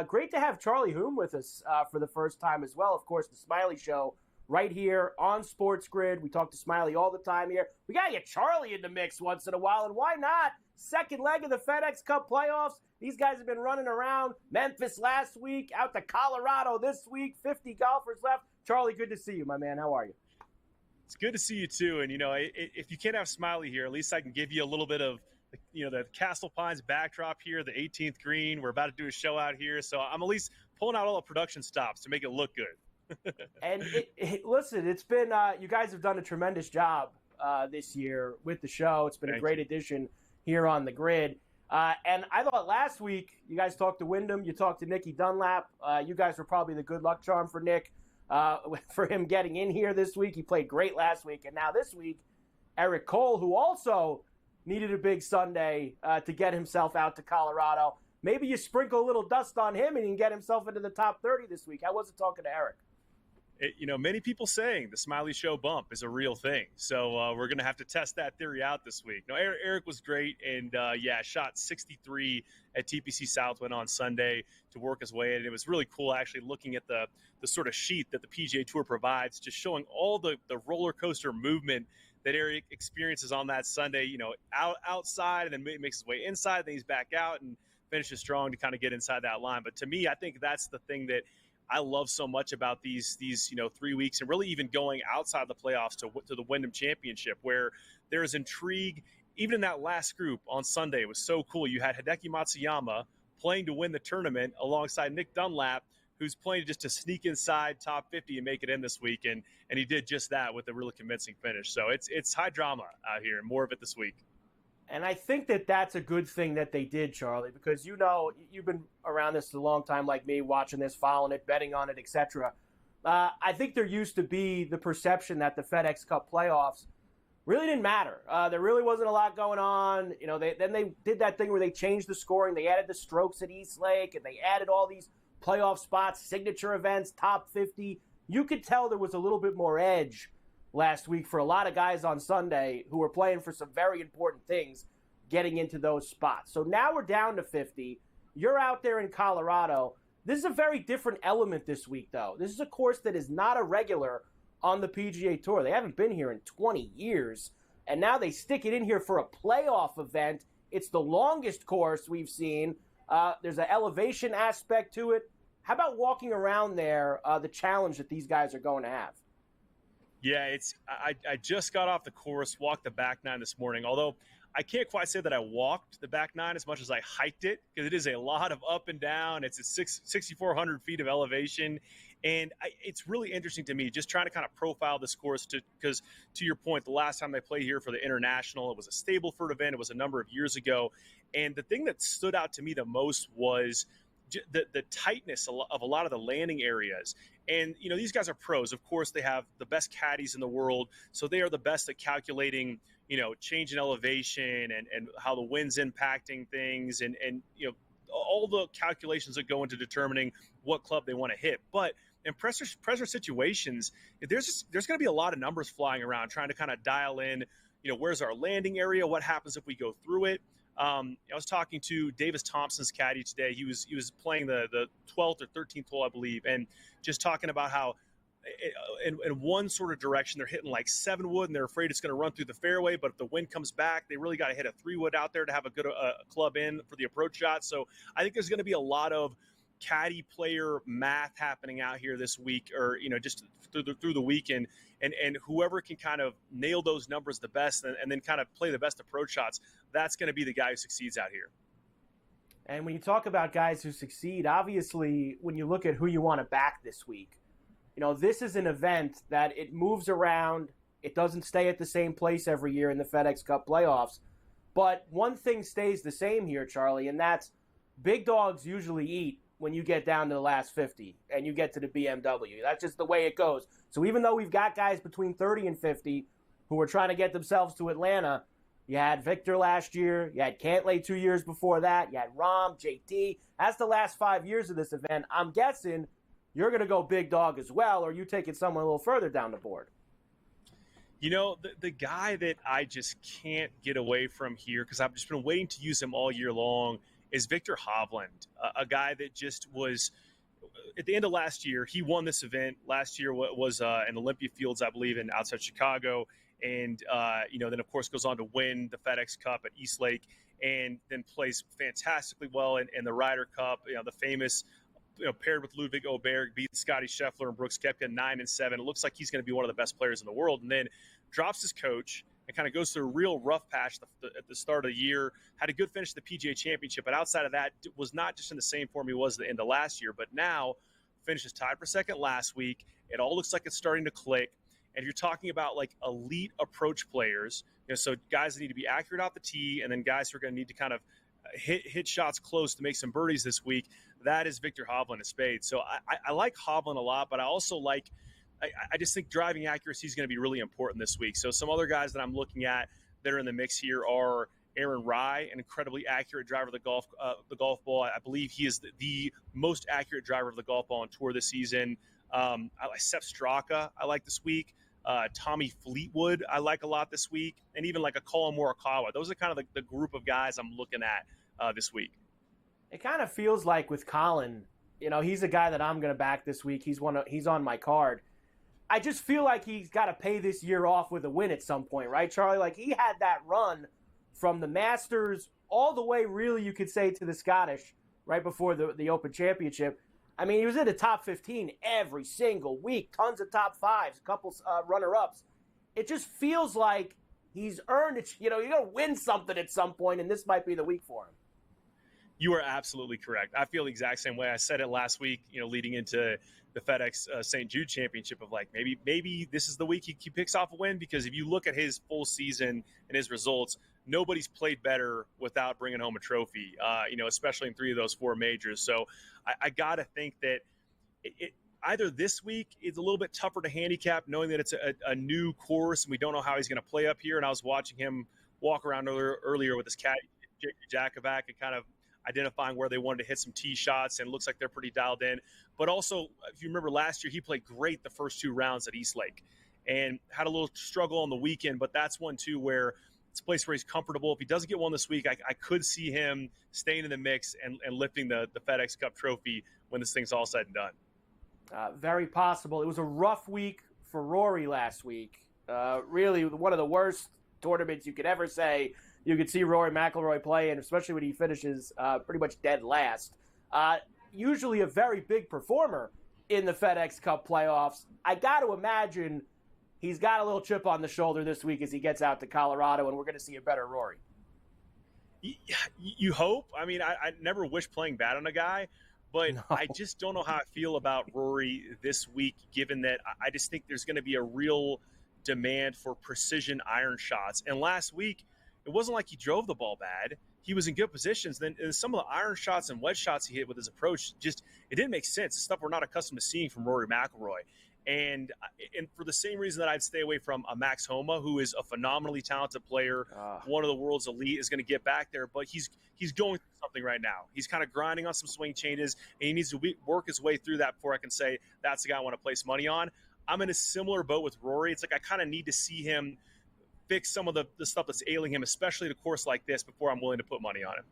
Great to have Charlie Hulme with us for the first time as well. Of course, the Smiley Show right here on SportsGrid. We talk to Smiley all the time here. We got to get Charlie in the mix once in a while, and why not? Second leg of the FedEx Cup playoffs. These guys have been running around. Memphis last week, out to Colorado this week. 50 golfers left. Charlie, good to see you, my man. How are you? It's good to see you, too. And, if you can't have Smiley here, at least I can give you a little bit of, the Castle Pines backdrop here, the 18th green. We're about to do a show out here. So I'm at least pulling out all the production stops to make it look good. And listen, it's been you guys have done a tremendous job this year with the show. It's been a great addition here on the grid. And I thought last week you guys talked to Wyndham, you talked to Nicky Dunlap. You guys were probably the good luck charm for Nick for him getting in here this week. He played great last week. And now this week, Eric Cole, who also needed a big Sunday to get himself out to Colorado. Maybe you sprinkle a little dust on him and he can get himself into the top 30 this week. I wasn't talking to Eric. Many people saying the Smiley Show bump is a real thing. So we're going to have to test that theory out this week. No, Eric was great and, shot 63 at TPC Southwind on Sunday to work his way in. And it was really cool actually looking at the sort of sheet that the PGA Tour provides, just showing all the roller coaster movement that Eric experiences on that Sunday, outside and then makes his way inside, then he's back out and finishes strong to kind of get inside that line. But to me, I think that's the thing that I love so much about these 3 weeks and really even going outside the playoffs to the Wyndham Championship, where there is intrigue. Even in that last group on Sunday, it was so cool. You had Hideki Matsuyama playing to win the tournament alongside Nick Dunlap, who's playing just to sneak inside top 50 and make it in this week. And he did just that with a really convincing finish. So it's high drama out here, and more of it this week. And I think that that's a good thing that they did, Charlie, because you've been around this a long time like me, watching this, following it, betting on it, etc. I think there used to be the perception that the FedEx Cup playoffs really didn't matter. There really wasn't a lot going on. Then they did that thing where they changed the scoring. They added the strokes at East Lake, and they added all these playoff spots, signature events, top 50. You could tell there was a little bit more edge last week for a lot of guys on Sunday who were playing for some very important things getting into those spots. So now we're down to 50. You're out there in Colorado. This is a very different element this week, though. This is a course that is not a regular on the PGA Tour. They haven't been here in 20 years, and now they stick it in here for a playoff event. It's the longest course we've seen. There's an elevation aspect to it. How about walking around there, the challenge that these guys are going to have? Yeah, I just got off the course, walked the back nine this morning, although I can't quite say that I walked the back nine as much as I hiked it, because it is a lot of up and down. It's 6,400 feet of elevation, and it's really interesting to me just trying to kind of profile this course, because to your point, the last time they played here for the International, it was a Stableford event. It was a number of years ago, and the thing that stood out to me the most was the tightness of a lot of the landing areas. And, these guys are pros. Of course, they have the best caddies in the world, so they are the best at calculating, change in elevation and how the wind's impacting things and all the calculations that go into determining what club they want to hit. But in pressure situations, there's going to be a lot of numbers flying around trying to kind of dial in, where's our landing area? What happens if we go through it? I was talking to Davis Thompson's caddy today. He was playing the 12th or 13th hole, I believe, and just talking about how in one sort of direction they're hitting like 7-wood and they're afraid it's going to run through the fairway, but if the wind comes back, they really got to hit a 3-wood out there to have a good club in for the approach shot. So I think there's going to be a lot of caddy player math happening out here this week, or just through the weekend, and whoever can kind of nail those numbers the best and then kind of play the best approach shots, that's going to be the guy who succeeds out here. And when you talk about guys who succeed, obviously when you look at who you want to back this week, this is an event that it moves around. It doesn't stay at the same place every year in the FedEx Cup playoffs. But one thing stays the same here, Charlie, and that's big dogs usually eat when you get down to the last 50 and you get to the BMW. That's just the way it goes. So even though we've got guys between 30 and 50 who are trying to get themselves to Atlanta, you had Viktor last year, you had Cantlay 2 years before that, you had Rahm, JT. That's the last 5 years of this event. I'm guessing you're going to go big dog as well, or you take it somewhere a little further down the board. The guy that I just can't get away from here, because I've just been waiting to use him all year long, is Viktor Hovland, a guy that just was at the end of last year. He won this event last year. Was in Olympia Fields, I believe, in outside Chicago, and then of course goes on to win the FedEx Cup at Eastlake, and then plays fantastically well in the Ryder Cup. The famous. Paired with Ludwig Oberg, beat Scotty Scheffler and Brooks Koepka 9-7. It looks like he's going to be one of the best players in the world. And then drops his coach and kind of goes through a real rough patch at the start of the year. Had a good finish at the PGA Championship, but outside of that, was not just in the same form he was at the end of last year, but now finishes tied for second last week. It all looks like it's starting to click. And if you're talking about like elite approach players, so guys that need to be accurate off the tee, and then guys who are going to need to kind of hit shots close to make some birdies this week, that is Viktor Hovland in spades. So I like Hovland a lot, but I also I just think driving accuracy is going to be really important this week. So some other guys that I'm looking at that are in the mix here are Aaron Rai, an incredibly accurate driver of the golf ball. I believe he is the most accurate driver of the golf ball on tour this season. I like Sepp Straka. I like this week. Tommy Fleetwood, I like a lot this week, and even like a Colin Morikawa. Those are kind of the group of guys I'm looking at this week. It kind of feels like with Colin, he's a guy that I'm going to back this week. He's on my card. I just feel like he's got to pay this year off with a win at some point, right, Charlie? Like he had that run from the Masters all the way, really, you could say, to the Scottish right before the Open Championship. I mean, he was in the top 15 every single week, tons of top fives, a couple runner-ups. It just feels like he's earned it. You're going to win something at some point, and this might be the week for him. You are absolutely correct. I feel the exact same way. I said it last week, leading into the FedEx St. Jude Championship of like, maybe this is the week he picks off a win, because if you look at his full season and his results, nobody's played better without bringing home a trophy, especially in 3 of those 4 majors. So I got to think that it either this week is a little bit tougher to handicap, knowing that it's a new course and we don't know how he's going to play up here. And I was watching him walk around earlier with his caddy, Jakovac, and kind of identifying where they wanted to hit some tee shots, and it looks like they're pretty dialed in. But also, if you remember last year, he played great the first 2 rounds at Eastlake and had a little struggle on the weekend, but that's one too where it's a place where he's comfortable. If he doesn't get one this week, I could see him staying in the mix and lifting the FedEx Cup trophy when this thing's all said and done. Very possible. It was a rough week for Rory last week. Really one of the worst tournaments you could ever say you could see Rory McIlroy play, and especially when he finishes pretty much dead last. Usually a very big performer in the FedEx Cup playoffs. I got to imagine he's got a little chip on the shoulder this week as he gets out to Colorado, and we're going to see a better Rory. You hope. I mean, I never wish playing bad on a guy, but no. I just don't know how I feel about Rory this week, given that I just think there's going to be a real demand for precision iron shots. And last week, it wasn't like he drove the ball bad. He was in good positions. Then some of the iron shots and wedge shots he hit with his approach, it didn't make sense. It's stuff we're not accustomed to seeing from Rory McIlroy. And for the same reason that I'd stay away from a Max Homa, who is a phenomenally talented player, one of the world's elite, is going to get back there, but he's going through something right now. He's kind of grinding on some swing changes, and he needs to work his way through that before I can say that's the guy I want to place money on. I'm in a similar boat with Rory. It's like I kind of need to see him fix some of the stuff that's ailing him, especially at a course like this, before I'm willing to put money on him.